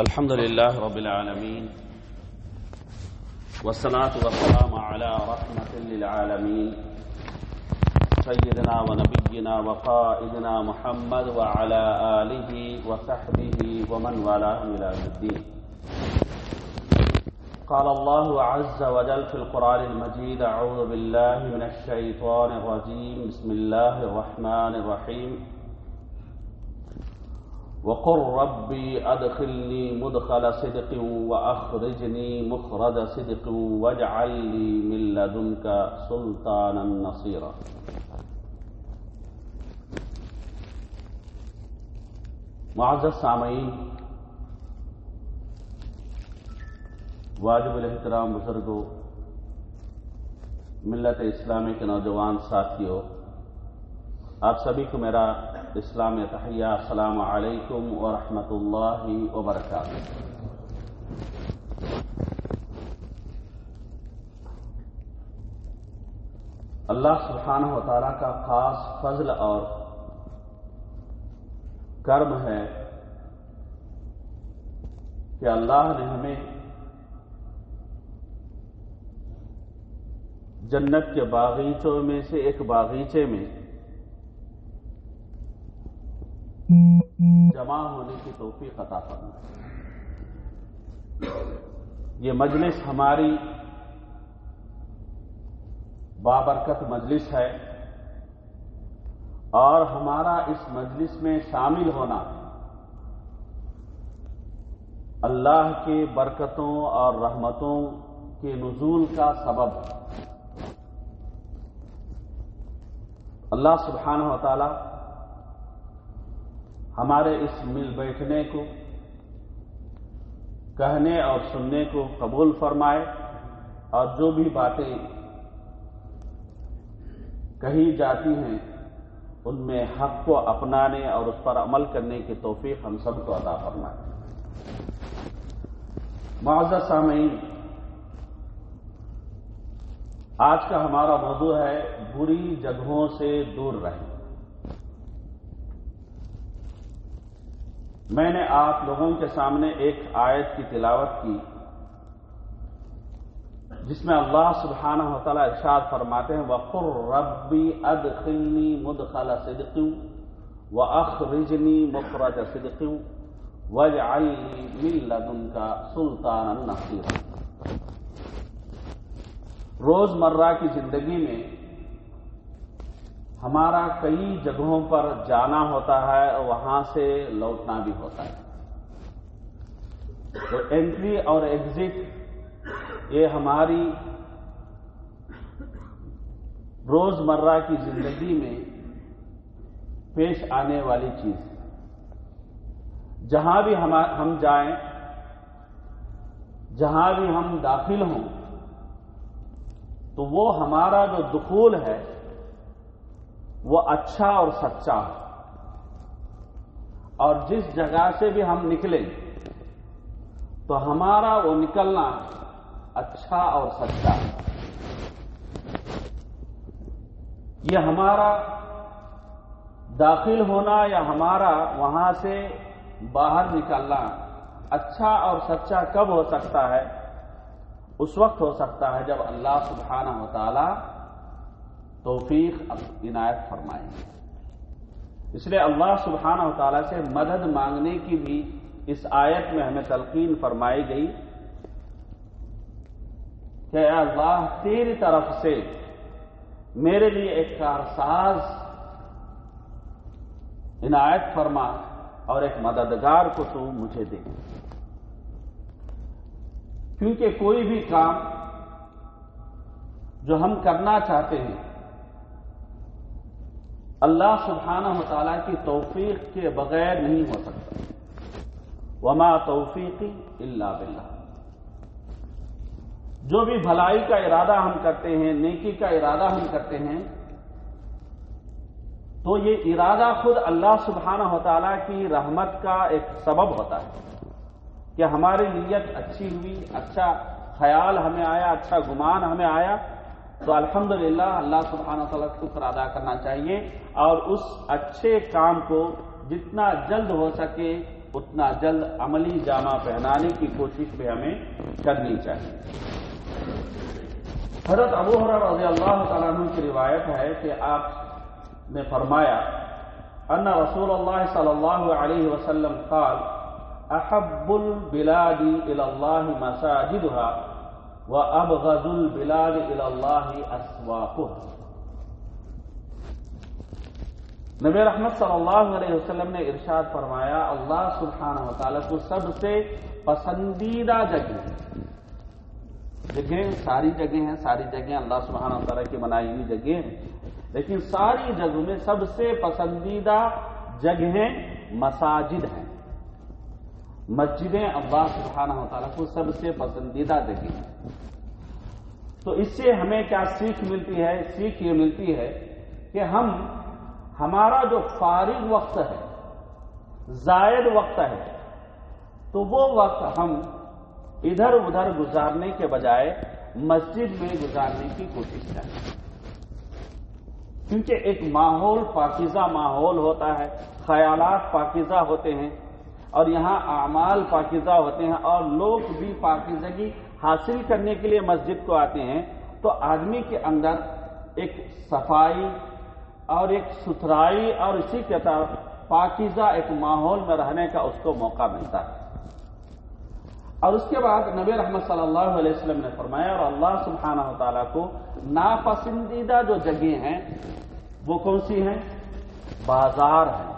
الحمد لله رب العالمين والصلاة والسلام على رحمة للعالمين سيدنا ونبينا وقائدنا محمد وعلى آله وصحبه ومن والاه إلى يوم الدين. قال الله عز وجل في القرآن المجيد: أعوذ بالله من الشيطان الرجيم، بسم الله الرحمن الرحيم. وقل ربي أدخلني مدخل صدق وأخرجني مخرج صدق واجعل لي من لدنك سلطانا نصيرا. معزز سامعین، واجب الاحترام بزرگوں، ملت اسلامی کے نوجوان ساتھیوں، آپ سبھی کو میرا اسلامی تحیہ السلام علیکم ورحمۃ اللہ وبرکاتہ. اللہ سبحانہ و تعالیٰ کا خاص فضل اور کرم ہے کہ اللہ نے ہمیں جنت کے باغیچوں میں سے ایک باغیچے میں جمع ہونے کی توفیق عطا فرمائی. یہ مجلس ہماری بابرکت مجلس ہے اور ہمارا اس مجلس میں شامل ہونا اللہ کی برکتوں اور رحمتوں کے نزول کا سبب ہے. اللہ سبحانہ و تعالی ہمارے اس مل بیٹھنے کو، کہنے اور سننے کو قبول فرمائے، اور جو بھی باتیں کہی جاتی ہیں ان میں حق کو اپنانے اور اس پر عمل کرنے کی توفیق ہم سب کو عطا فرمائے. معزز سامعین، آج کا ہمارا موضوع ہے بری جگہوں سے دور رہیں. میں نے آپ لوگوں کے سامنے ایک آیت کی تلاوت کی جس میں اللہ سبحانہ و تعالیٰ ارشاد فرماتے ہیں: وَقُلْ رَبِّ أَدْخِلْنِي مُدْخَلَ صِدْقٍ وَأَخْرِجْنِي مُخْرَجَ صِدْقٍ وَاجْعَلْ لِي مِن لَّدُنكَ سُلْطَانًا نَصِيرًا. روزمرہ کی زندگی میں ہمارا کئی جگہوں پر جانا ہوتا ہے اور وہاں سے لوٹنا بھی ہوتا ہے. تو انٹری اور ایگزٹ یہ ہماری روزمرہ کی زندگی میں پیش آنے والی چیز ہے. جہاں بھی ہم جائیں، جہاں بھی ہم داخل ہوں، تو وہ ہمارا جو دخول ہے وہ اچھا اور سچا ہے، اور جس جگہ سے بھی ہم نکلیں تو ہمارا وہ نکلنا اچھا اور سچا ہے. یہ ہمارا داخل ہونا یا ہمارا وہاں سے باہر نکلنا اچھا اور سچا کب ہو سکتا ہے؟ اس وقت ہو سکتا ہے جب اللہ سبحانہ و تعالی توفیق عنایت فرمائیں. اس لیے اللہ سبحانہ و تعالی سے مدد مانگنے کی بھی اس آیت میں ہمیں تلقین فرمائی گئی کہ اے اللہ، تیری طرف سے میرے لیے ایک کارساز عنایت فرما اور ایک مددگار کو تو مجھے دے. کیونکہ کوئی بھی کام جو ہم کرنا چاہتے ہیں اللہ سبحانہ و تعالیٰ کی توفیق کے بغیر نہیں ہو سکتا. وما توفیقی الا باللہ. جو بھی بھلائی کا ارادہ ہم کرتے ہیں، نیکی کا ارادہ ہم کرتے ہیں، تو یہ ارادہ خود اللہ سبحانہ و تعالیٰ کی رحمت کا ایک سبب ہوتا ہے کہ ہماری نیت اچھی ہوئی، اچھا خیال ہمیں آیا، اچھا گمان ہمیں آیا، تو الحمدللہ اللہ سبحانہ و تعالیٰ کا شکر ادا کرنا چاہیے اور اس اچھے کام کو جتنا جلد ہو سکے اتنا جلد عملی جامہ پہنانے کی کوشش بھی ہمیں کرنی چاہیے۔ حضرت ابو ہریرہ رضی اللہ تعالیٰ عنہ کی روایت ہے کہ آپ نے فرمایا ان رسول اللہ صلی اللہ علیہ وسلم قال احب البلاد الى اللہ مساجدها وابغض البلاد الى اللہ اسواقها۔ نبی رحمت صلی اللہ علیہ وسلم نے ارشاد فرمایا اللہ سبحانہ وتعالی کو سب سے پسندیدہ جگہیں ساری جگہیں ہیں، ساری جگہیں اللہ سبحانہ وتعالی کی بنائی ہوئی جگہیں ہیں، لیکن ساری جگہوں میں سب سے پسندیدہ جگہیں مساجد ہیں۔ مسجدیں اللہ سبحانہ وتعالی کو سب سے پسندیدہ جگہیں ہیں۔ تو اس سے ہمیں کیا سیکھ ملتی ہے؟ سیکھ یہ ملتی ہے کہ ہمارا جو فارغ وقت ہے، زائد وقت ہے، تو وہ وقت ہم ادھر ادھر گزارنے کے بجائے مسجد میں گزارنے کی کوشش کریں، کیونکہ ایک ماحول پاکیزہ ماحول ہوتا ہے، خیالات پاکیزہ ہوتے ہیں، اور یہاں اعمال پاکیزہ ہوتے ہیں، اور لوگ بھی پاکیزگی حاصل کرنے کے لیے مسجد کو آتے ہیں، تو آدمی کے اندر ایک صفائی اور ایک ستھرائی اور اسی کے طرح پاکیزہ ایک ماحول میں رہنے کا اس کو موقع ملتا ہے۔ اور اس کے بعد نبی رحمت صلی اللہ علیہ وسلم نے فرمایا اور اللہ سبحانہ وتعالی کو ناپسندیدہ جو جگہیں ہیں وہ کون سی ہیں؟ بازار ہیں۔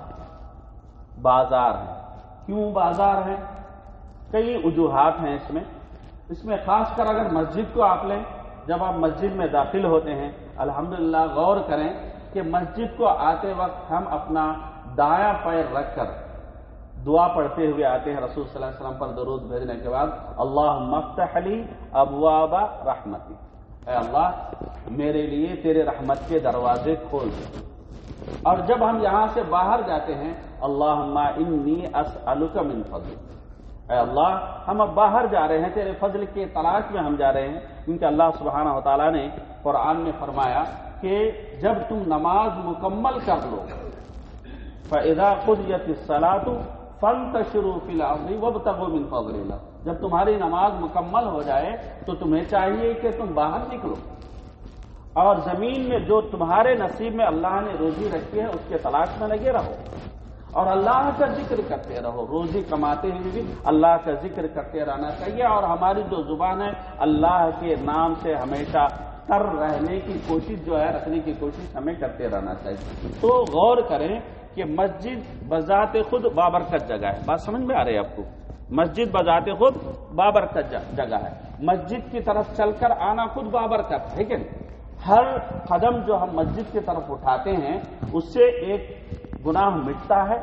بازار ہیں۔ کیوں بازار ہیں؟ کئی وجوہات ہیں اس میں خاص کر اگر مسجد کو آپ لیں، جب آپ مسجد میں داخل ہوتے ہیں الحمدللہ غور کریں کہ مسجد کو آتے وقت ہم اپنا دایاں پیر رکھ کر دعا پڑھتے ہوئے آتے ہیں، رسول صلی اللہ علیہ وسلم پر درود بھیجنے کے بعد اللہم افتح لی ابواب رحمتی، اے اللہ میرے لیے تیرے رحمت کے دروازے کھول دے۔ اور جب ہم یہاں سے باہر جاتے ہیں اللہم انی اسألک من فضلک، اے اللہ ہم اب باہر جا رہے ہیں، تیرے فضل کے تلاش میں ہم جا رہے ہیں، کیونکہ اللہ سبحانہ وتعالی نے قرآن میں فرمایا کہ جب تم نماز مکمل کر لو فَإِذَا قُضِيَتِ الصَّلَاةُ فَانْتَشِرُوا فِي الْأَرْضِ وَابْتَغُوا مِنْ فَضْلِ اللَّهِ، جب تمہاری نماز مکمل ہو جائے تو تمہیں چاہیے کہ تم باہر نکلو اور زمین میں جو تمہارے نصیب میں اللہ نے روزی رکھی ہے اس کے تلاش میں لگے رہو اور اللہ کا ذکر کرتے رہو۔ روزی کماتے ہوئے بھی اللہ کا ذکر کرتے رہنا چاہیے، اور ہماری جو زبان ہے اللہ کے نام سے ہمیشہ تر رہنے کی کوشش جو ہے، رکھنے کی کوشش ہمیں کرتے رہنا چاہیے۔ تو غور کریں کہ مسجد بذات خود بابرکت جگہ ہے۔ بات سمجھ میں آ رہی ہے آپ کو؟ مسجد بذات خود بابرکت جگہ ہے۔ مسجد کی طرف چل کر آنا خود بابرکت ہے کہ ہر قدم جو ہم مسجد کی طرف اٹھاتے ہیں اس سے ایک گناہ مٹتا ہے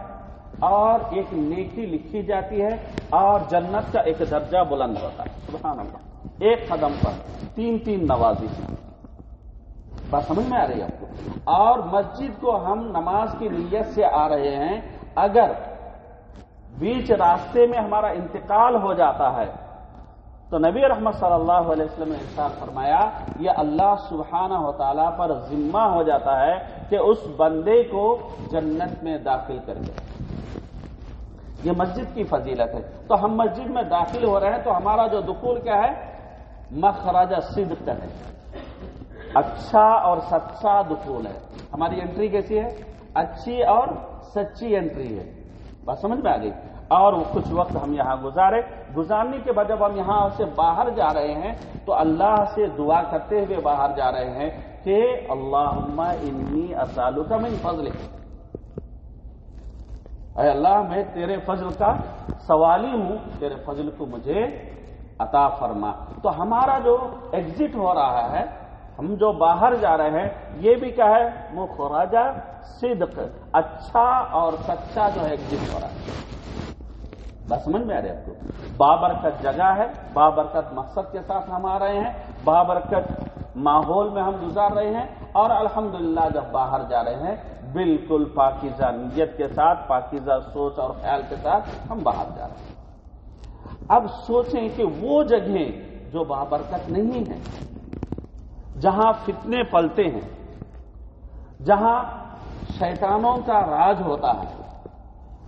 اور ایک نیکی لکھی جاتی ہے اور جنت کا ایک درجہ بلند ہوتا ہے۔ سبحان اللہ، ایک قدم پر 3 نوازش۔ بات سمجھ میں آ رہی ہے آپ کو؟ اور مسجد کو ہم نماز کی نیت سے آ رہے ہیں، اگر بیچ راستے میں ہمارا انتقال ہو جاتا ہے تو نبی رحمت صلی اللہ علیہ وسلم نے ارشاد فرمایا یہ اللہ سبحانہ و تعالیٰ پر ذمہ ہو جاتا ہے کہ اس بندے کو جنت میں داخل کر دے۔ یہ مسجد کی فضیلت ہے۔ تو ہم مسجد میں داخل ہو رہے ہیں تو ہمارا جو دخول کیا ہے؟ مخرج صدق ہے، اچھا اور سچا دخول ہے۔ ہماری انٹری کیسی ہے؟ اچھی اور سچی انٹری ہے۔ بات سمجھ میں آ گئی؟ اور کچھ وقت ہم یہاں گزارنے کے بعد جب ہم یہاں سے باہر جا رہے ہیں تو اللہ سے دعا کرتے ہوئے باہر جا رہے ہیں کہ اللہم انی اسالک من فضلک، اے اللہ میں تیرے فضل کا سوالی ہوں، تیرے فضل کو مجھے عطا فرما۔ تو ہمارا جو ایگزٹ ہو رہا ہے، ہم جو باہر جا رہے ہیں، یہ بھی کیا ہے؟ مخرج صدق، اچھا اور سچا جو ہے ایگزٹ ہو رہا ہے۔ بات سمجھ میں آ رہی ہے آپ کو؟ بابرکت جگہ ہے، بابرکت مقصد کے ساتھ ہم آ رہے ہیں، بابرکت ماحول میں ہم گزار رہے ہیں، اور الحمدللہ جب باہر جا رہے ہیں بالکل پاکیزہ نیت کے ساتھ، پاکیزہ سوچ اور خیال کے ساتھ ہم باہر جا رہے ہیں۔ اب سوچیں کہ وہ جگہیں جو بابرکت نہیں ہیں، جہاں فتنے پلتے ہیں، جہاں شیطانوں کا راج ہوتا ہے،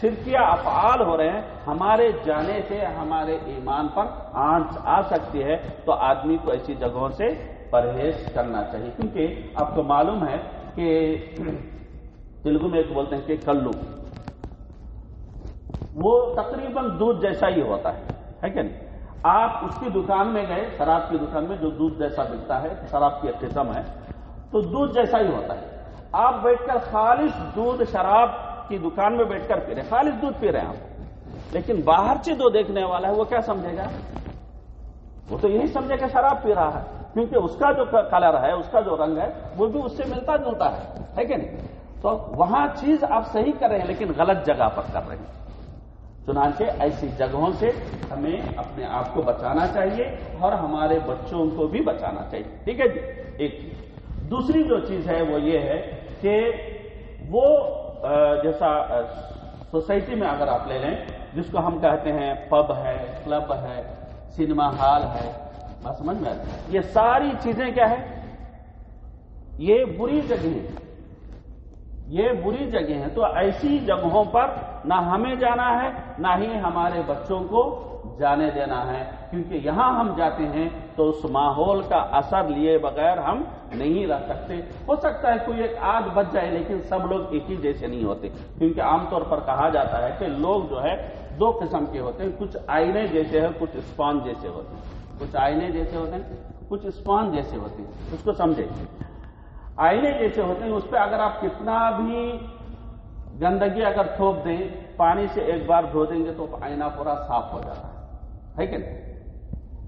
شرکیہ افعال ہو رہے ہیں، ہمارے جانے سے ہمارے ایمان پر آنچ آ سکتی ہے، تو آدمی کو ایسی جگہوں سے پرہیز کرنا چاہیے. کیونکہ آپ کو معلوم ہے کہ تیلگو میں ایک بولتے ہیں کہ کلو، وہ تقریباً دودھ جیسا ہی ہوتا ہے کہ نہیں؟ آپ اس کی دکان میں گئے، شراب کی دکان میں، جو دودھ جیسا بکتا ہے، شراب کی ایک قسم ہے، تو دودھ جیسا ہی ہوتا ہے. آپ بیٹھ کر خالص دودھ شراب کی دکان میں بیٹھ کر پی رہے، خالص دودھ پی رہے ہیں آپ، لیکن باہر سے جو دیکھنے والا ہے وہ کیا سمجھے گا؟ وہ تو یہی سمجھے کہ شراب پی رہا ہے، کیونکہ اس کا جو کلر ہے، اس کا جو رنگ ہے، وہ بھی اس سے ملتا جلتا ہے کہ نہیں؟ تو وہاں چیز آپ صحیح کر رہے ہیں لیکن غلط جگہ پر کر رہے ہیں. چنانچہ ایسی جگہوں سے ہمیں اپنے آپ کو بچانا چاہیے اور ہمارے بچوں کو بھی بچانا چاہیے. ٹھیک ہے جی، ایک چیز. دوسری جو چیز ہے وہ یہ ہے کہ وہ جیسا سوسائٹی میں اگر آپ لے لیں، جس کو ہم کہتے ہیں پب ہے، کلب ہے، سنیما ہال ہے، بات سمجھ میں آتی ہے، یہ ساری چیزیں کیا ہے؟ یہ بری جگہیں ہیں، یہ بری جگہ ہیں. تو ایسی جگہوں پر نہ ہمیں جانا ہے، نہ ہی ہمارے بچوں کو جانے دینا ہے، کیونکہ یہاں ہم جاتے ہیں تو اس ماحول کا اثر لیے بغیر ہم نہیں رہ سکتے. ہو سکتا ہے کوئی ایک آدھ بچ جائے، لیکن سب لوگ ایک ہی جیسے نہیں ہوتے، کیونکہ عام طور پر کہا جاتا ہے کہ لوگ جو ہے دو قسم کے ہوتے ہیں، کچھ آئینے جیسے ہیں، کچھ اسپانج جیسے ہوتے ہیں. کچھ آئینے جیسے ہوتے ہیں، کچھ اسپانج جیسے ہوتے ہیں. اس کو سمجھے. آئینے جیسے ہوتے ہیں، اس پہ اگر آپ کتنا بھی گندگی اگر تھوپ دیں، پانی سے ایک بار دھو دیں گے تو آئینہ پورا صاف ہو جاتا ہے کہ نہیں؟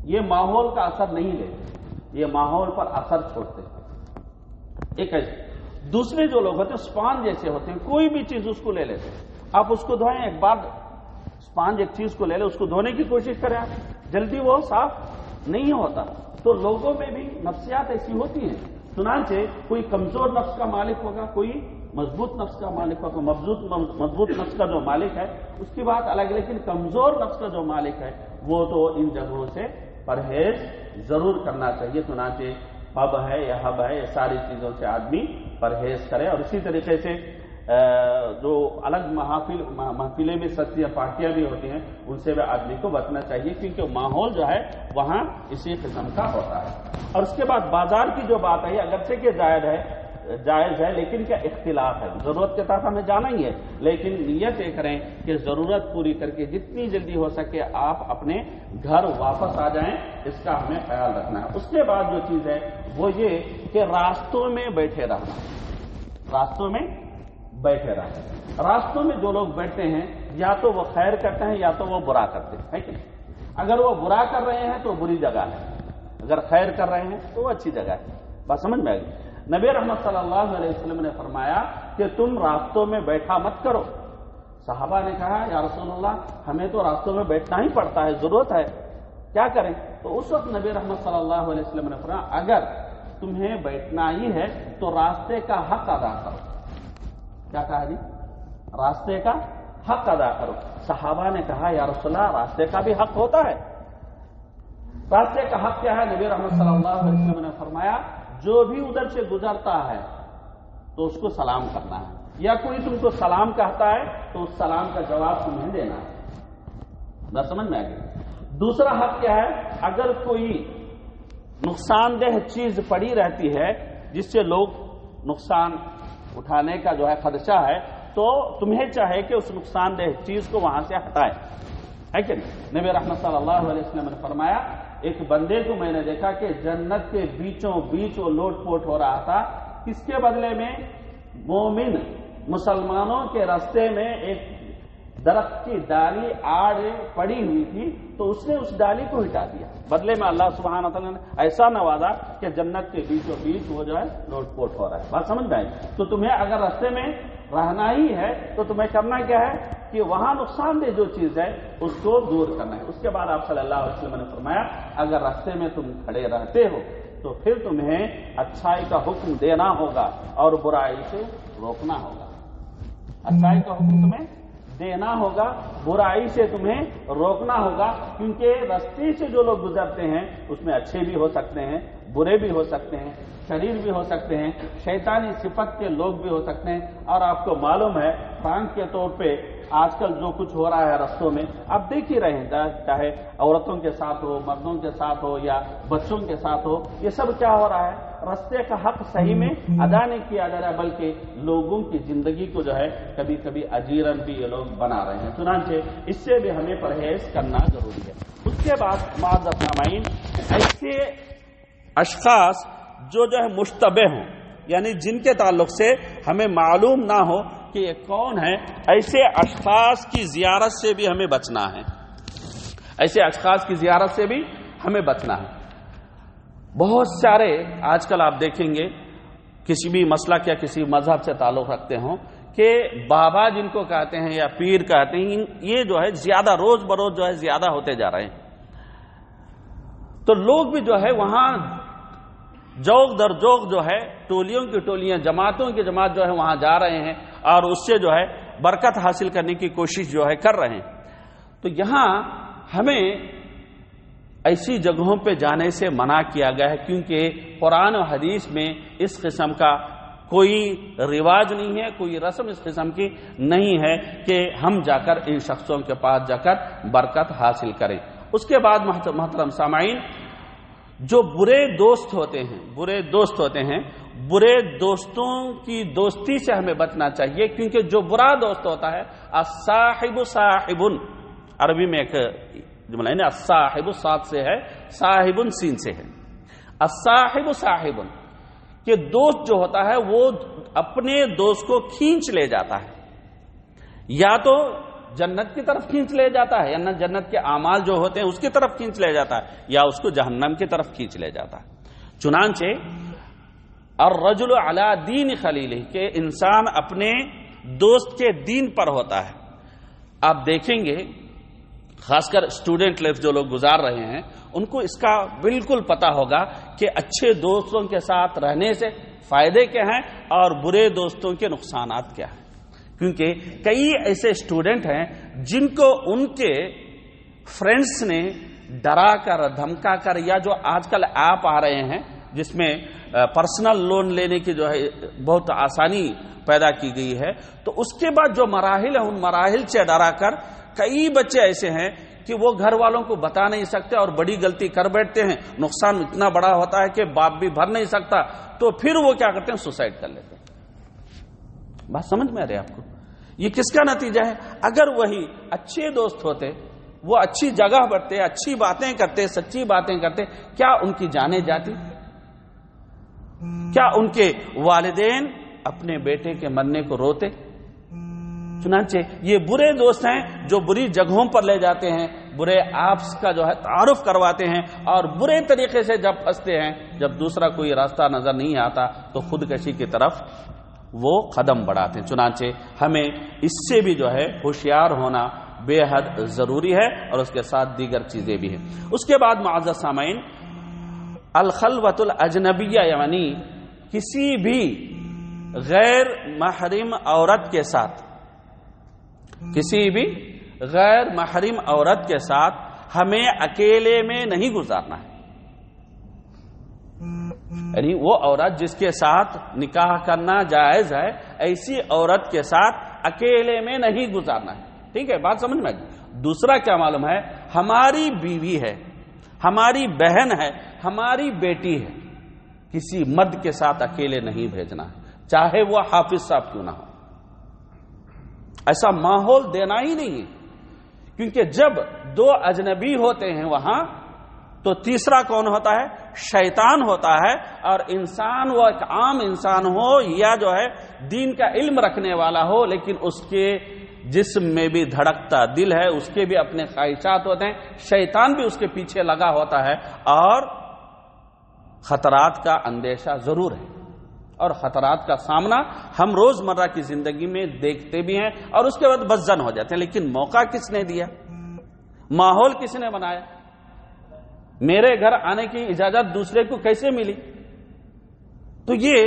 یہ ماحول کا اثر نہیں لیتے، یہ ماحول پر اثر چھوڑتے ہیں. ایک ایسے. دوسرے جو لوگ ہوتے ہیں اسپانج جیسے ہوتے ہیں، کوئی بھی چیز اس کو لے لیتے ہیں، آپ اس کو دھوئیں، ایک بار اسپانج ایک چیز کو لے لیں، اس کو دھونے کی کوشش کریں، جلدی وہ صاف نہیں ہوتا. تو لوگوں میں بھی نفسیات ایسی ہوتی ہیں. چنانچہ کوئی کمزور نفس کا مالک ہوگا، کوئی مضبوط نفس کا مالک ہوگا. مضبوط نفس کا جو مالک ہے اس کی بات الگ، لیکن کمزور نفس کا جو مالک ہے وہ تو ان جگہوں سے پرہیز ضرور کرنا چاہیے. چنانچہ پب ہے یا ہب ہے، یہ ساری چیزوں سے آدمی پرہیز کرے. اور اسی طریقے سے جو الگ محفلیں میں سستیاں پارٹیاں بھی ہوتی ہیں، ان سے بھی آدمی کو بچنا چاہیے، کیونکہ ماحول جو ہے وہاں اسی قسم کا ہوتا ہے. اور اس کے بعد بازار کی جو بات ہے، اگرچہ کہ جائز ہے، لیکن کیا اختلاف ہے، ضرورت کے تحت ہمیں جانا ہی ہے، لیکن نیت یہ کریں کہ ضرورت پوری کر کے جتنی جلدی ہو سکے آپ اپنے گھر واپس آ جائیں، اس کا ہمیں خیال رکھنا ہے. اس کے بعد جو چیز ہے وہ یہ کہ راستوں میں بیٹھے رہنا. راستوں میں بیٹھے رہنا. راستوں میں جو لوگ بیٹھتے ہیں یا تو وہ خیر کرتے ہیں یا تو وہ برا کرتے ہیں کہ نہیں؟ اگر وہ برا کر رہے ہیں تو بری جگہ ہے، اگر خیر کر رہے ہیں تو وہ اچھی جگہ ہے. بات سمجھ میں آ گئی. نبی رحمت صلی اللہ علیہ وسلم نے فرمایا کہ تم راستوں میں بیٹھا مت کرو. صحابہ نے کہا یا رسول اللہ، ہمیں تو راستوں میں بیٹھنا ہی پڑتا ہے، ضرورت ہے، کیا کریں؟ تو اس وقت نبی رحمت صلی اللہ علیہ وسلم نے فرمایا اگر تمہیں بیٹھنا ہی ہے تو راستے کا حق ادا کرو. کیا کہا جی؟ راستے کا حق ادا کرو. صحابہ نے کہا یا رسول اللہ، راستے کا بھی حق ہوتا ہے. راستے کا حق کیا ہے؟ نبی رحمت صلی اللہ علیہ وسلم نے فرمایا جو بھی ادھر سے گزرتا ہے تو اس کو سلام کرنا ہے، یا کوئی تم کو سلام کہتا ہے تو اس سلام کا جواب تمہیں دینا ہے. بات سمجھ میں آ گئی. دوسرا حق کیا ہے؟ اگر کوئی نقصان دہ چیز پڑی رہتی ہے جس سے لوگ نقصان اٹھانے کا جو ہے خدشہ ہے، تو تمہیں چاہے کہ اس نقصان دہ چیز کو وہاں سے ہٹائے، ہے کہ نہیں؟ نبی رحمت صلی اللہ علیہ وسلم نے فرمایا ایک بندے کو میں نے دیکھا کہ جنت کے بیچوں بیچ وہ لوٹ پوٹ ہو رہا تھا، کس کے بدلے میں؟ مومن مسلمانوں کے راستے میں ایک درخت کی ڈالی آڑ پڑی ہوئی تھی تو اس نے اس ڈالی کو ہٹا دیا. بدلے میں اللہ سبحانہ وتعالی نے ایسا نوازا کہ جنت کے بیچوں بیچ وہ جو ہے لوٹ پوٹ ہو رہا ہے. بات سمجھ میں آئی؟ تو تمہیں اگر راستے میں رہنا ہی ہے تو تمہیں کرنا کیا ہے کہ وہاں نقصان دہ جو چیز ہے اس کو دور کرنا ہے. اس کے بعد آپ صلی اللہ علیہ وسلم نے فرمایا اگر راستے میں تم کھڑے رہتے ہو تو پھر تمہیں اچھائی کا حکم دینا ہوگا اور برائی سے روکنا ہوگا. اچھائی کا حکم تمہیں دینا ہوگا، برائی سے تمہیں روکنا ہوگا، کیونکہ راستے سے جو لوگ گزرتے ہیں اس میں اچھے بھی ہو سکتے ہیں، برے بھی ہو سکتے ہیں، شریر بھی ہو سکتے ہیں، شیطانی صفت کے لوگ بھی ہو سکتے ہیں. اور آپ کو معلوم ہے فرانک کے طور پہ آج کل جو کچھ ہو رہا ہے رستوں میں آپ دیکھ ہی رہے ہیں، چاہے عورتوں کے ساتھ ہو، مردوں کے ساتھ ہو یا بچوں کے ساتھ ہو، یہ سب کیا ہو رہا ہے؟ رستے کا حق صحیح میں ادا نہیں کیا جا رہا ہے، بلکہ لوگوں کی زندگی کو جو ہے کبھی کبھی اجیرن بھی یہ لوگ بنا رہے ہیں. چنانچہ اس سے بھی ہمیں پرہیز کرنا ضروری ہے. اس کے بعد معزز سامعین، ایسے اشخاص جو ہے مشتبہ ہوں، یعنی جن کے تعلق سے ہمیں معلوم نہ ہو کہ یہ کون ہے، ایسے اشخاص کی زیارت سے بھی ہمیں بچنا ہے. ایسے اشخاص کی زیارت سے بھی ہمیں بچنا ہے. بہت سارے آج کل آپ دیکھیں گے کسی بھی مسلک یا کسی مذہب سے تعلق رکھتے ہوں کہ بابا جن کو کہتے ہیں یا پیر کہتے ہیں، یہ جو ہے زیادہ روز بروز جو ہے زیادہ ہوتے جا رہے ہیں. تو لوگ بھی جو ہے وہاں جوگ در جوگ جو ہے ٹولیوں کی ٹولیاں، جماعتوں کی جماعت جو ہے وہاں جا رہے ہیں اور اس سے جو ہے برکت حاصل کرنے کی کوشش جو ہے کر رہے ہیں. تو یہاں ہمیں ایسی جگہوں پہ جانے سے منع کیا گیا ہے، کیونکہ قرآن و حدیث میں اس قسم کا کوئی رواج نہیں ہے، کوئی رسم اس قسم کی نہیں ہے کہ ہم جا کر ان شخصوں کے پاس جا کر برکت حاصل کریں. اس کے بعد محترم سامعین، جو برے دوست ہوتے ہیں، برے دوستوں کی دوستی سے ہمیں بچنا چاہیے، کیونکہ جو برا دوست ہوتا ہے، الصاحب صاحب، عربی میں ایک جملہ ہے نا، الصاحب صاد سے ہے، صاحب سین سے ہے. الصاحب صاحب کہ دوست جو ہوتا ہے وہ اپنے دوست کو کھینچ لے جاتا ہے، یا تو جنت کی طرف کھینچ لے جاتا ہے، یا جنت کے اعمال جو ہوتے ہیں اس کی طرف کھینچ لے جاتا ہے، یا اس کو جہنم کی طرف کھینچ لے جاتا ہے. چنانچہ الرجل علی دین خلیلہ کہ انسان اپنے دوست کے دین پر ہوتا ہے. آپ دیکھیں گے خاص کر اسٹوڈنٹ لائف جو لوگ گزار رہے ہیں ان کو اس کا بالکل پتہ ہوگا کہ اچھے دوستوں کے ساتھ رہنے سے فائدے کیا ہیں اور برے دوستوں کے نقصانات کیا ہیں. کیونکہ کئی ایسے اسٹوڈنٹ ہیں جن کو ان کے فرینڈس نے ڈرا کر، دھمکا کر، یا جو آج کل ایپ آ رہے ہیں جس میں پرسنل لون لینے کی جو ہے بہت آسانی پیدا کی گئی ہے، تو اس کے بعد جو مراحل ہیں ان مراحل سے ڈرا کر کئی بچے ایسے ہیں کہ وہ گھر والوں کو بتا نہیں سکتے اور بڑی غلطی کر بیٹھتے ہیں. نقصان اتنا بڑا ہوتا ہے کہ باپ بھی بھر نہیں سکتا، تو پھر وہ کیا کرتے ہیں؟ سوسائڈ کر لیتے ہیں. بات سمجھ میں آ رہی ہے آپ کو؟ یہ کس کا نتیجہ ہے؟ اگر وہی اچھے دوست ہوتے، وہ اچھی جگہ بڑھتے، اچھی باتیں کرتے، سچی باتیں کرتے، کیا ان کی جانیں جاتی؟ کیا ان کے والدین اپنے بیٹے کے مرنے کو روتے؟ چنانچہ یہ برے دوست ہیں جو بری جگہوں پر لے جاتے ہیں، برے ایپس کا جو ہے تعارف کرواتے ہیں، اور برے طریقے سے جب پھنستے ہیں، جب دوسرا کوئی راستہ نظر نہیں آتا تو خودکشی کی طرف وہ قدم بڑھاتے ہیں. چنانچہ ہمیں اس سے بھی جو ہے ہوشیار ہونا بے حد ضروری ہے، اور اس کے ساتھ دیگر چیزیں بھی ہیں. اس کے بعد معزز سامعین، الخلوۃ الاجنبیہ یعنی کسی بھی غیر محرم عورت کے ساتھ، کسی بھی غیر محرم عورت کے ساتھ ہمیں اکیلے میں نہیں گزارنا ہے. یعنی وہ عورت جس کے ساتھ نکاح کرنا جائز ہے، ایسی عورت کے ساتھ اکیلے میں نہیں گزارنا ہے. ٹھیک ہے، بات سمجھ میں آئی. دوسرا کیا معلوم ہے؟ ہماری بیوی ہے، ہماری بہن ہے، ہماری بیٹی ہے، کسی مرد کے ساتھ اکیلے نہیں بھیجنا ہے، چاہے وہ حافظ صاحب کیوں نہ ہو. ایسا ماحول دینا ہی نہیں ہے، کیونکہ جب دو اجنبی ہوتے ہیں وہاں تو تیسرا کون ہوتا ہے؟ شیطان ہوتا ہے. اور انسان وہ ایک عام انسان ہو یا جو ہے دین کا علم رکھنے والا ہو، لیکن اس کے جسم میں بھی دھڑکتا دل ہے، اس کے بھی اپنے خواہشات ہوتے ہیں، شیطان بھی اس کے پیچھے لگا ہوتا ہے، اور خطرات کا اندیشہ ضرور ہے. اور خطرات کا سامنا ہم روزمرہ کی زندگی میں دیکھتے بھی ہیں، اور اس کے بعد بزن ہو جاتے ہیں. لیکن موقع کس نے دیا؟ ماحول کس نے بنایا؟ میرے گھر آنے کی اجازت دوسرے کو کیسے ملی؟ تو یہ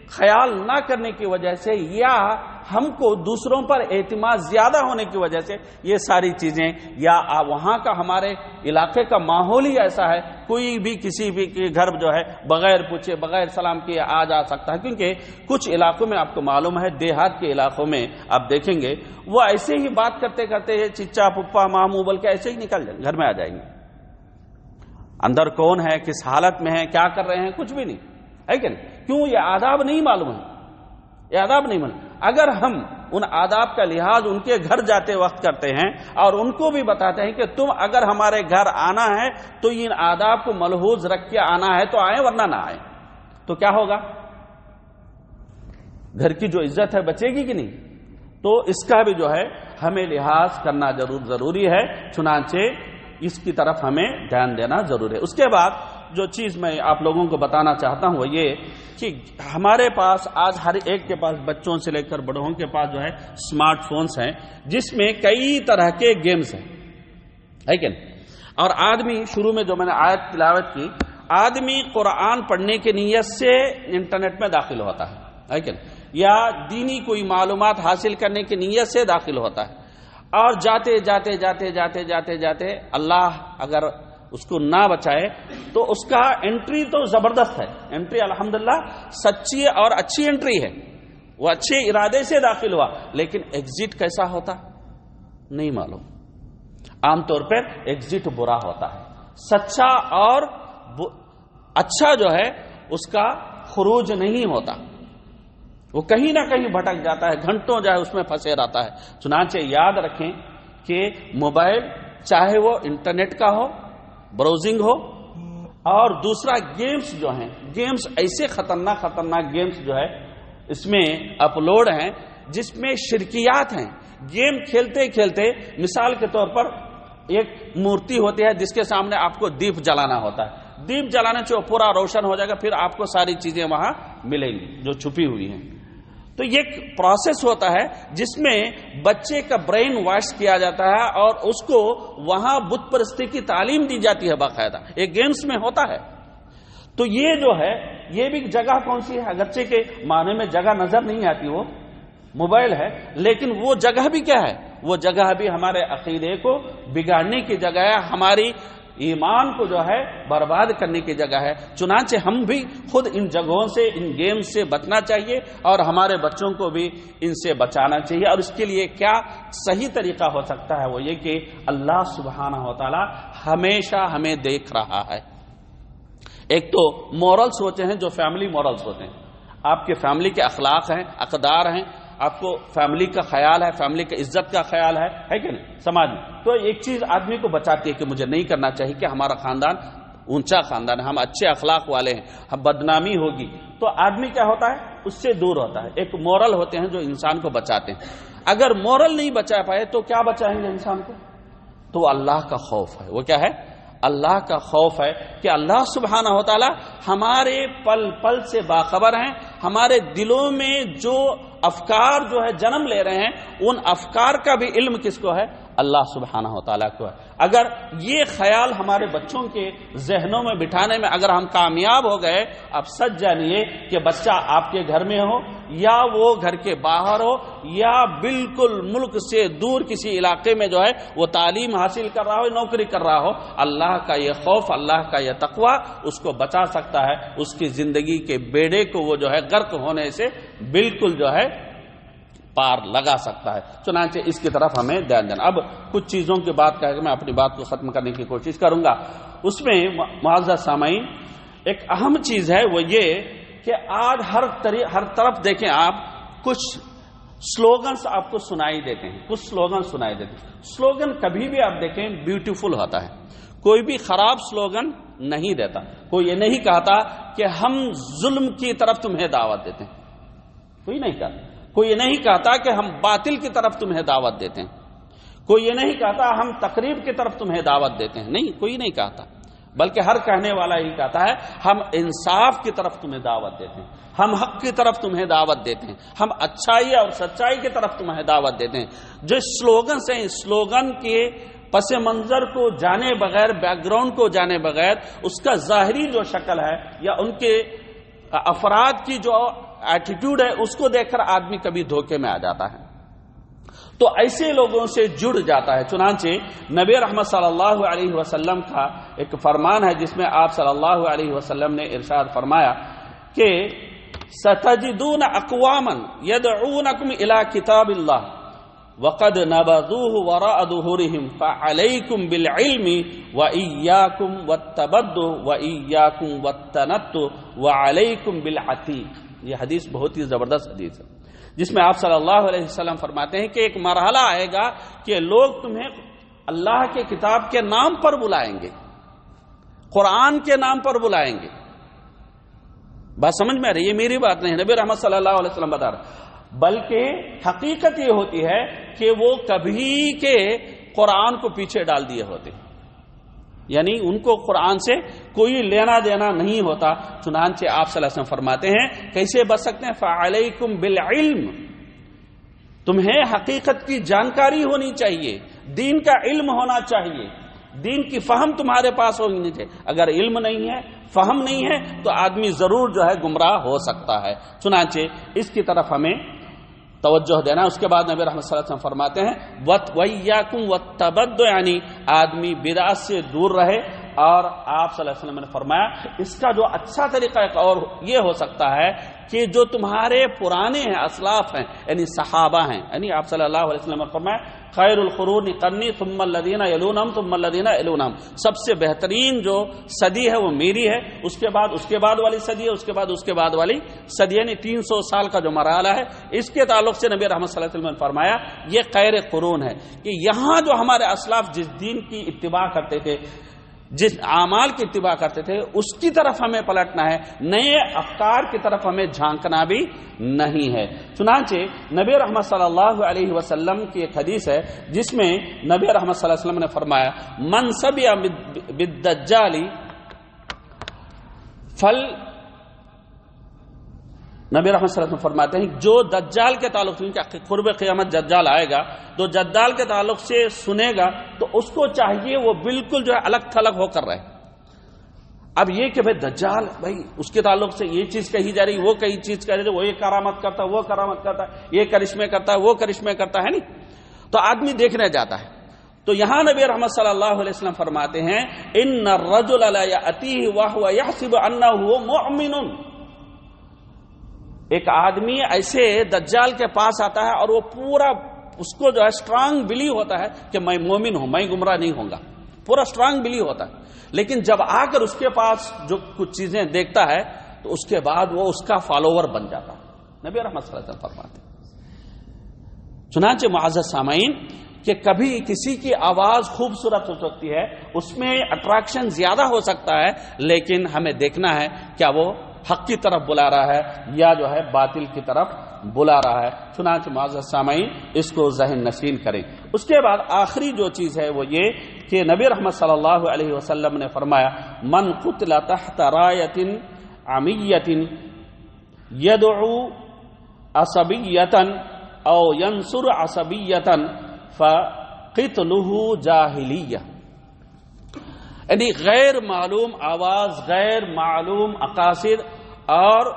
خیال نہ کرنے کی وجہ سے، یا ہم کو دوسروں پر اعتماد زیادہ ہونے کی وجہ سے یہ ساری چیزیں، یا وہاں کا ہمارے علاقے کا ماحول ہی ایسا ہے، کوئی بھی کسی بھی کے گھر جو ہے بغیر پوچھے بغیر سلام کیے آ جا سکتا ہے. کیونکہ کچھ علاقوں میں آپ کو معلوم ہے، دیہات کے علاقوں میں آپ دیکھیں گے وہ ایسے ہی بات کرتے کرتے چچا پپا ماموں بول کے ایسے ہی نکل جائیں، گھر میں آ جائیں گے. اندر کون ہے، کس حالت میں ہے، کیا کر رہے ہیں، کچھ بھی نہیں ہے کہ نہیں. کیوں؟ یہ آداب نہیں معلوم ہے، یہ آداب نہیں معلوم. اگر ہم ان آداب کا لحاظ ان کے گھر جاتے وقت کرتے ہیں اور ان کو بھی بتاتے ہیں کہ تم اگر ہمارے گھر آنا ہے تو ان آداب کو ملحوظ رکھ کے آنا ہے تو آئیں ورنہ نہ آئیں، تو کیا ہوگا؟ گھر کی جو عزت ہے بچے گی کہ نہیں؟ تو اس کا بھی جو ہے ہمیں لحاظ کرنا ضروری ہے. چنانچہ اس کی طرف ہمیں دھیان دینا ضروری ہے. اس کے بعد جو چیز میں آپ لوگوں کو بتانا چاہتا ہوں وہ یہ کہ ہمارے پاس آج ہر ایک کے پاس، بچوں سے لے کر بڑوں کے پاس جو ہے اسمارٹ فونز ہیں جس میں کئی طرح کے گیمز ہیں، ہے کہ نہیں. اور آدمی، شروع میں جو میں نے آیت تلاوت کی، آدمی قرآن پڑھنے کی نیت سے انٹرنیٹ میں داخل ہوتا ہے کہ نہیں، یا دینی کوئی معلومات حاصل کرنے کی نیت سے داخل ہوتا ہے. اور جاتے جاتے جاتے جاتے جاتے جاتے اللہ اگر اس کو نہ بچائے تو اس کا انٹری تو زبردست ہے، انٹری الحمدللہ سچی اور اچھی انٹری ہے، وہ اچھے ارادے سے داخل ہوا، لیکن ایگزٹ کیسا ہوتا نہیں معلوم. عام طور پر ایگزٹ برا ہوتا ہے، سچا اور اچھا جو ہے اس کا خروج نہیں ہوتا، وہ کہیں نہ کہیں بھٹک جاتا ہے، گھنٹوں جو ہے اس میں پھنسے رہتا ہے. چنانچہ یاد رکھیں کہ موبائل چاہے وہ انٹرنیٹ کا ہو، براؤزنگ ہو، اور دوسرا گیمز جو ہیں، گیمز ایسے خطرناک گیمز جو ہے اس میں اپلوڈ ہیں جس میں شرکیات ہیں. گیم کھیلتے کھیلتے مثال کے طور پر ایک مورتی ہوتی ہے جس کے سامنے آپ کو دیپ جلانا ہوتا ہے، دیپ جلانے سے وہ پورا روشن ہو جائے گا، پھر آپ کو ساری چیزیں وہاں ملیں گی جو چھپی ہوئی ہیں. تو یہ ایک پروسیس ہوتا ہے جس میں بچے کا برین واش کیا جاتا ہے اور اس کو وہاں بت پرستی کی تعلیم دی جاتی ہے باقاعدہ، ایک گیمز میں ہوتا ہے. تو یہ جو ہے یہ بھی جگہ کون سی ہے؟ اگرچہ کے معنی میں جگہ نظر نہیں آتی، وہ موبائل ہے، لیکن وہ جگہ بھی کیا ہے؟ وہ جگہ بھی ہمارے عقیدے کو بگاڑنے کی جگہ ہے، ہماری ایمان کو جو ہے برباد کرنے کی جگہ ہے. چنانچہ ہم بھی خود ان جگہوں سے، ان گیمز سے بچنا چاہیے اور ہمارے بچوں کو بھی ان سے بچانا چاہیے. اور اس کے لیے کیا صحیح طریقہ ہو سکتا ہے؟ وہ یہ کہ اللہ سبحانہ و تعالی ہمیشہ ہمیں دیکھ رہا ہے. ایک تو مورلز ہوتے ہیں جو فیملی مورلز ہوتے ہیں، آپ کے فیملی کے اخلاق ہیں، اقدار ہیں، آپ کو فیملی کا خیال ہے، فیملی کی عزت کا خیال ہے کہ نہیں سماج میں. تو ایک چیز آدمی کو بچاتی ہے کہ مجھے نہیں کرنا چاہیے کہ ہمارا خاندان اونچا خاندان ہے، ہم اچھے اخلاق والے ہیں، ہم بدنامی ہوگی، تو آدمی کیا ہوتا ہے؟ اس سے دور ہوتا ہے. ایک مورل ہوتے ہیں جو انسان کو بچاتے ہیں. اگر مورل نہیں بچا پائے تو کیا بچائیں گے انسان کو؟ تو اللہ کا خوف ہے. وہ کیا ہے؟ اللہ کا خوف ہے کہ اللہ سبحانہ و تعالی ہمارے پل پل سے باخبر ہیں، ہمارے دلوں میں جو افکار جو ہے جنم لے رہے ہیں ان افکار کا بھی علم کس کو ہے؟ اللہ سبحانہ و تعالیٰ کو ہے. اگر یہ خیال ہمارے بچوں کے ذہنوں میں بٹھانے میں اگر ہم کامیاب ہو گئے، اب سچ جانیے کہ بچہ آپ کے گھر میں ہو یا وہ گھر کے باہر ہو یا بالکل ملک سے دور کسی علاقے میں جو ہے وہ تعلیم حاصل کر رہا ہو، نوکری کر رہا ہو، اللہ کا یہ خوف، اللہ کا یہ تقوی اس کو بچا سکتا ہے، اس کی زندگی کے بیڑے کو وہ جو ہے غرق ہونے سے بالکل جو ہے پار لگا سکتا ہے. چنانچہ اس کی طرف ہمیں دھیان دینا. اب کچھ چیزوں کی بات کر کے میں اپنی بات کو ختم کرنے کی کوشش کروں گا. اس میں معزز سامعین ایک اہم چیز ہے وہ یہ کہ آج ہر طرف دیکھیں آپ کچھ سلوگنز آپ کو سنائی دیتے ہیں، کچھ سلوگن سنائی دیتے ہیں. سلوگن کبھی بھی آپ دیکھیں بیوٹیفل ہوتا ہے، کوئی بھی خراب سلوگن نہیں دیتا. کوئی یہ نہیں کہتا کہ ہم ظلم کی طرف تمہیں دعوت دیتے ہیں، کوئی نہیں کہتا. کوئی یہ نہیں کہتا کہ ہم باطل کی طرف تمہیں دعوت دیتے ہیں، کوئی یہ نہیں کہتا ہم تقریب کی طرف تمہیں دعوت دیتے ہیں، نہیں، کوئی نہیں کہتا. بلکہ ہر کہنے والا ہی کہتا ہے ہم انصاف کی طرف تمہیں دعوت دیتے ہیں، ہم حق کی طرف تمہیں دعوت دیتے ہیں، ہم اچھائی اور سچائی کی طرف تمہیں دعوت دیتے ہیں. جو سلوگنز ہیں، سلوگن کے پس منظر کو جانے بغیر، بیک گراؤنڈ کو جانے بغیر، اس کا ظاہری جو شکل ہے یا ان کے افراد کی جو ایٹیٹیوڈ ہے اس کو دیکھ کر آدمی کبھی دھوکے میں آ جاتا ہے، تو ایسے لوگوں سے جڑ جاتا ہے۔ چنانچہ نبی رحمت صلی اللہ علیہ وسلم کا ایک فرمان ہے جس میں آپ صلی اللہ علیہ وسلم نے ارشاد فرمایا کہ ستجدون اقواما يدعونكم الى کتاب اللہ وقد نبذوه وراء ظهورهم فعليكم بالعلم وإياكم والتبدع وإياكم والتنطع وعليكم بالعتيق۔ یہ حدیث بہت ہی زبردست حدیث ہے جس میں آپ صلی اللہ علیہ وسلم فرماتے ہیں کہ ایک مرحلہ آئے گا کہ لوگ تمہیں اللہ کے کتاب کے نام پر بلائیں گے، قرآن کے نام پر بلائیں گے۔ بات سمجھ میں آ رہی ہے؟ یہ میری بات نہیں، نبی رحمت صلی اللہ علیہ وسلم بتا رہا، بلکہ حقیقت یہ ہوتی ہے کہ وہ کبھی کے قرآن کو پیچھے ڈال دیے ہوتے، یعنی ان کو قرآن سے کوئی لینا دینا نہیں ہوتا۔ چنانچہ آپ صلی اللہ علیہ وسلم فرماتے ہیں کیسے بچ سکتے ہیں؟ فَعَلَيْكُمْ بِالْعِلْمِ، تمہیں حقیقت کی جانکاری ہونی چاہیے، دین کا علم ہونا چاہیے، دین کی فہم تمہارے پاس ہونی چاہیے۔ اگر علم نہیں ہے، فہم نہیں ہے، تو آدمی ضرور جو ہے گمراہ ہو سکتا ہے۔ چنانچہ اس کی طرف ہمیں توجہ دینا۔ اس کے بعد نبی رحمت صلی اللہ علیہ وسلم فرماتے ہیں وَإِيَّاكُمْ وَالتَّبَدُّعَ، یعنی آدمی بدعت سے دور رہے۔ اور آپ صلی اللہ علیہ وسلم نے فرمایا اس کا جو اچھا طریقہ ایک اور یہ ہو سکتا ہے کہ جو تمہارے پرانے ہیں، اسلاف ہیں، یعنی صحابہ ہیں، یعنی آپ صلی اللہ علیہ وسلم نے فرمایا خیر القرون قرنی ثم الذین یلونہم ثم الذین یلونہم، سب سے بہترین جو صدی ہے وہ میری ہے، اس کے بعد والی صدی ہے، اس کے بعد والی صدی، یعنی 300 سال کا جو مرحلہ ہے، اس کے تعلق سے نبی رحمت صلی اللہ علیہ وسلم نے فرمایا یہ خیر قرون ہے کہ یہاں جو ہمارے اسلاف جس دین کی اتباع کرتے تھے، جس اعمال کی اتباع کرتے تھے، اس کی طرف ہمیں پلٹنا ہے، نئے افکار کی طرف ہمیں جھانکنا بھی نہیں ہے۔ چنانچہ نبی رحمت صلی اللہ علیہ وسلم کی ایک حدیث ہے جس میں نبی رحمت صلی اللہ علیہ وسلم نے فرمایا من سبی بالدجال نبی رحمت صلی اللہ علیہ وسلم فرماتے ہیں جو دجال کے تعلق سے، کہ قرب قیامت دجال آئے گا، تو دجال کے تعلق سے سنے گا تو اس کو چاہیے وہ بالکل جو ہے الگ تھلگ ہو کر رہے۔ اب یہ کہ بھائی دجال، بھائی اس کے تعلق سے یہ چیز کہی جا رہی، وہ کئی چیز کہہ رہی، وہ یہ کرامت کرتا ہے، وہ کرامت کرتا ہے، یہ کرشمے کرتا ہے، وہ کرشمے کرتا ہے، نہیں، تو آدمی دیکھنے جاتا ہے۔ تو یہاں نبی رحمت صلی اللہ علیہ وسلم فرماتے ہیں ان الرجل لا یأتیہ وہو یحسب انہ مؤمن، ایک آدمی ایسے دجال کے پاس آتا ہے اور وہ پورا اس کو جو ہے اسٹرانگ بلیو ہوتا ہے کہ میں مومن ہوں، میں گمراہ نہیں ہوں گا، پورا اسٹرانگ بلیو ہوتا ہے، لیکن جب آ کر اس کے پاس جو کچھ چیزیں دیکھتا ہے تو اس کے بعد وہ اس کا فالوور بن جاتا ہے۔ نبی رحمت صلی اللہ علیہ وسلم فرماتے ہیں۔ چنانچہ معزز سامعین کہ کبھی کسی کی آواز خوبصورت ہو سکتی ہے، اس میں اٹریکشن زیادہ ہو سکتا ہے، لیکن ہمیں دیکھنا ہے کیا وہ حق کی طرف بلا رہا ہے یا جو ہے باطل کی طرف بلا رہا ہے۔ چنانچہ معزز سامعین اس کو ذہن نشین کریں۔ اس کے بعد آخری جو چیز ہے وہ یہ کہ نبی رحمت صلی اللہ علیہ وسلم نے فرمایا من قتل تحت رایت عمیت یدعو عصبیۃ او ینصر عصبیۃ فقتلہ جاہلیہ، یعنی غیر معلوم آواز، غیر معلوم اقاصد اور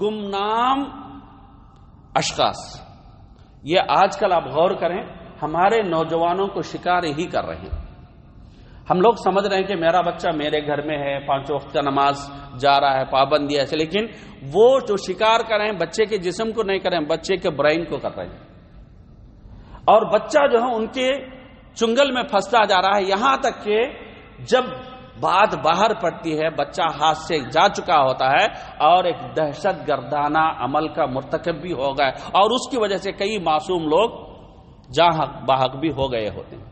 گمنام اشخاص، یہ آج کل آپ غور کریں ہمارے نوجوانوں کو شکار ہی کر رہے ہیں۔ ہم لوگ سمجھ رہے ہیں کہ میرا بچہ میرے گھر میں ہے، 5 وقت کا نماز جا رہا ہے، پابندی ایسے، لیکن وہ جو شکار کر رہے ہیں بچے کے جسم کو نہیں کر رہے ہیں، بچے کے برین کو کر رہے ہیں، اور بچہ جو ہے ان کے چنگل میں پھنستا جا رہا ہے، یہاں تک کہ جب بات باہر پڑتی ہے بچہ ہاتھ سے جا چکا ہوتا ہے اور ایک دہشت گردانہ عمل کا مرتکب بھی ہو گیا، اور اس کی وجہ سے کئی معصوم لوگ جاں بحق بھی ہو گئے ہوتے ہیں۔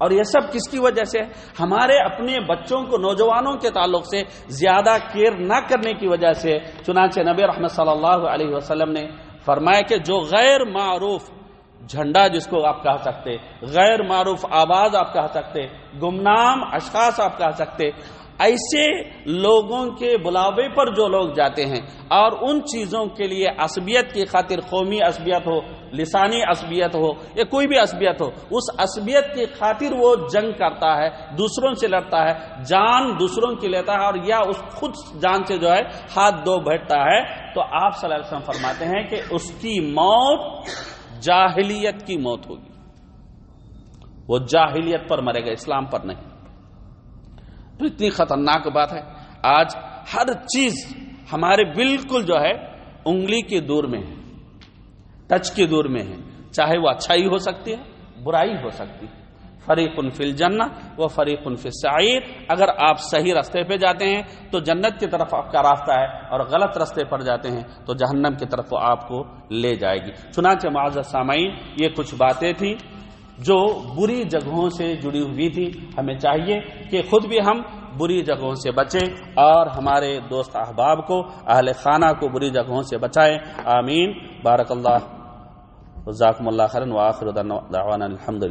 اور یہ سب کس کی وجہ سے؟ ہمارے اپنے بچوں کو، نوجوانوں کے تعلق سے زیادہ کیئر نہ کرنے کی وجہ سے۔ چنانچہ نبی رحمت صلی اللہ علیہ وسلم نے فرمایا کہ جو غیر معروف جھنڈا جس کو آپ کہہ سکتے، غیر معروف آواز آپ کہہ سکتے، گمنام اشخاص آپ کہہ سکتے، ایسے لوگوں کے بلاوے پر جو لوگ جاتے ہیں اور ان چیزوں کے لیے عصبیت کی خاطر، قومی عصبیت ہو، لسانی عصبیت ہو یا کوئی بھی عصبیت ہو، اس عصبیت کی خاطر وہ جنگ کرتا ہے، دوسروں سے لڑتا ہے، جان دوسروں کی لیتا ہے اور یا اس خود جان سے جو ہے ہاتھ دھو بیٹھتا ہے، تو آپ صلی اللہ علیہ وسلم فرماتے ہیں کہ اس کی موت جاہلیت کی موت ہوگی، وہ جاہلیت پر مرے گا، اسلام پر نہیں۔ تو اتنی خطرناک بات ہے، آج ہر چیز ہمارے بالکل جو ہے انگلی کی دور میں ہے، ٹچ کی دور میں ہے، چاہے وہ اچھائی ہو سکتی ہے، برائی ہو سکتی ہے۔ فریق فی الجنہ و فریق فی السعیر، اگر آپ صحیح راستے پہ جاتے ہیں تو جنت کی طرف آپ کا راستہ ہے، اور غلط راستے پر جاتے ہیں تو جہنم کی طرف وہ آپ کو لے جائے گی۔ چنانچہ معزز سامعین، یہ کچھ باتیں تھیں جو بری جگہوں سے جڑی ہوئی تھی۔ ہمیں چاہیے کہ خود بھی ہم بری جگہوں سے بچیں اور ہمارے دوست احباب کو، اہل خانہ کو بری جگہوں سے بچائیں۔ آمین۔ بارک اللہ، جزاکم اللہ خیرا، وآخر دعوانا الحمدللہ۔